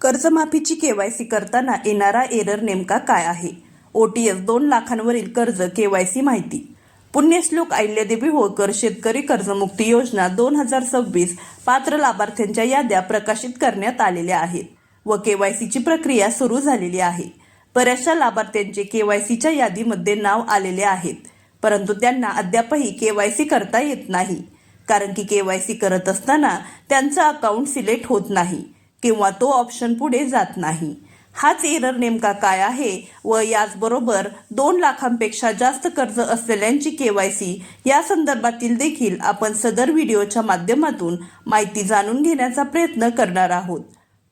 कर्जमाफीची केवायसी करताना येणारा एरर नेमका काय आहे? OTS 2 लाखांवरील कर्ज केवायसी माहिती. पुण्यश्लोक अहिल्यादेवी होळकर शेतकरी कर्जमुक्ती योजना 2026 पात्र लाभार्थ्यांच्या याद्या प्रकाशित करण्यात आलेल्या आहेत व केवायसीची प्रक्रिया सुरू झालेली आहे. बऱ्याचशा लाभार्थ्यांचे केवायसीच्या यादीमध्ये नाव आलेले आहेत, परंतु त्यांना अद्यापही केवायसी करता येत नाही. कारण की केवायसी करत असताना त्यांचं अकाउंट सिलेक्ट होत नाही किंवा तो ऑप्शन पुढे जात नाही. हाच एरर नेमका काय आहे व याचबरोबर 2 लाखांपेक्षा जास्त कर्ज असलेल्यांची केवायसी या संदर्भातील देखील आपण सदर व्हिडिओच्या माध्यमातून माहिती जाणून घेण्याचा प्रयत्न करणार आहोत.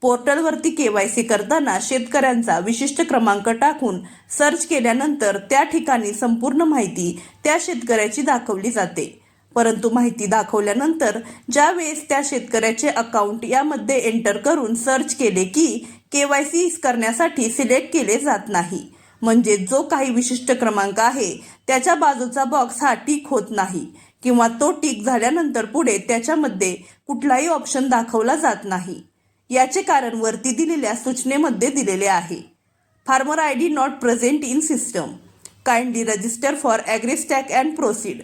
पोर्टलवरती केवायसी करताना शेतकऱ्यांचा विशिष्ट क्रमांक टाकून सर्च केल्यानंतर त्या ठिकाणी संपूर्ण माहिती त्या शेतकऱ्याची दाखवली जाते. परंतु माहिती दाखवल्यानंतर ज्या वेळेस त्या शेतकऱ्याचे अकाउंट यामध्ये एंटर करून सर्च केले की केवायसी करण्यासाठी सिलेक्ट केले जात नाही. म्हणजे जो काही विशिष्ट क्रमांक आहे त्याच्या बाजूचा बॉक्स हा टिक होत नाही किंवा तो टिक झाल्यानंतर पुढे त्याच्यामध्ये कुठलाही ऑप्शन दाखवला जात नाही. याचे कारण वरती दिलेल्या सूचनेमध्ये दिलेले आहे. Farmer ID not present in system, kindly register for AgriStack and proceed.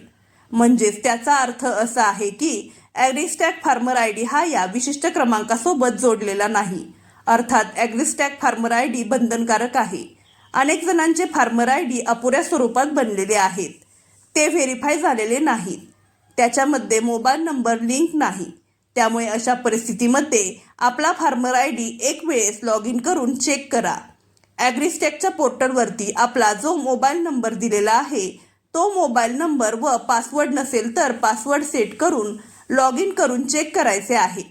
म्हणजेच त्याचा अर्थ असा आहे की ॲग्रीस्टॅक फार्मर ID हा या विशिष्ट क्रमांकासोबत जोडलेला नाही. अर्थात ॲग्रीस्टॅक फार्मर ID बंधनकारक आहे. अनेक जणांचे फार्मर ID अपुऱ्या स्वरूपात बनलेले आहेत, ते व्हेरीफाय झालेले नाहीत, त्याच्यामध्ये मोबाईल नंबर लिंक नाही. त्यामुळे अशा परिस्थितीमध्ये आपला फार्मर ID एक वेळेस लॉग इन करून चेक करा. ॲग्रीस्टॅकच्या पोर्टलवरती आपला जो मोबाईल नंबर दिलेला आहे तो मोबाईल नंबर व पासवर्ड नसेल तर पासवर्ड सेट करून लॉग इन करून चेक करायचे आहे.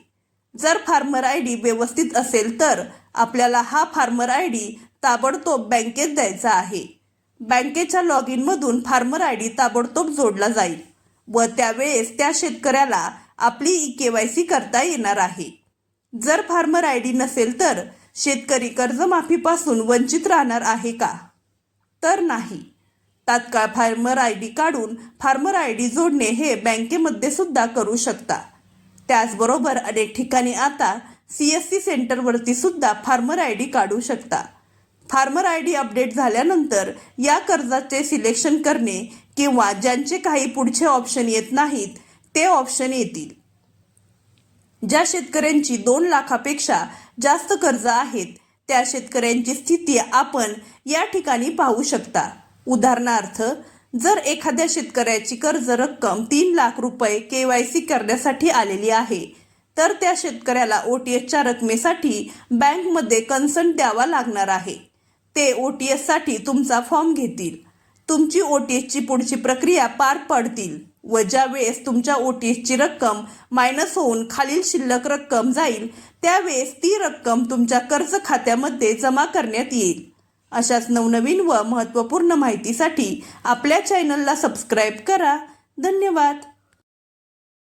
जर फार्मर ID व्यवस्थित असेल तर आपल्याला हा फार्मर ID ताबडतोब बँकेत द्यायचा आहे. बँकेच्या लॉग इनमधून फार्मर ID ताबडतोब जोडला जाईल व त्यावेळेस त्या शेतकऱ्याला आपली केवायसी करता येणार आहे. जर फार्मर ID नसेल तर शेतकरी कर्जमाफीपासून वंचित राहणार आहे का? तर नाही. तात्काळ फार्मर ID काढून फार्मर ID जोडणे हे बँकेमध्ये सुद्धा करू शकता. त्याचबरोबर अनेक ठिकाणी आता CSC सेंटरवरती सुद्धा फार्मर ID काढू शकता. फार्मर ID अपडेट झाल्यानंतर या कर्जाचे सिलेक्शन करणे किंवा ज्यांचे काही पुढचे ऑप्शन येत नाहीत ते ऑप्शन येतील. ज्या शेतकऱ्यांची 2 लाखापेक्षा जास्त कर्ज आहेत त्या शेतकऱ्यांची स्थिती आपण या ठिकाणी पाहू शकता. उदाहरणार्थ, जर एखाद्या शेतकऱ्याची कर्ज रक्कम 3 लाख रुपये केवायसी करण्यासाठी आलेली आहे तर त्या शेतकऱ्याला OTSच्या रकमेसाठी बँकमध्ये कन्सर्ट द्यावा लागणार आहे. ते OTSसाठी तुमचा फॉर्म घेतील, तुमची OTSची पुढची प्रक्रिया पार पाडतील व ज्या वेळेस तुमच्या OTSची रक्कम मायनस होऊन खालील शिल्लक रक्कम जाईल त्यावेळेस ती रक्कम तुमच्या कर्ज खात्यामध्ये जमा करण्यात येईल. अशाच नवनवीन व महत्त्वपूर्ण माहितीसाठी आपल्या चॅनलला सबस्क्राईब करा. धन्यवाद.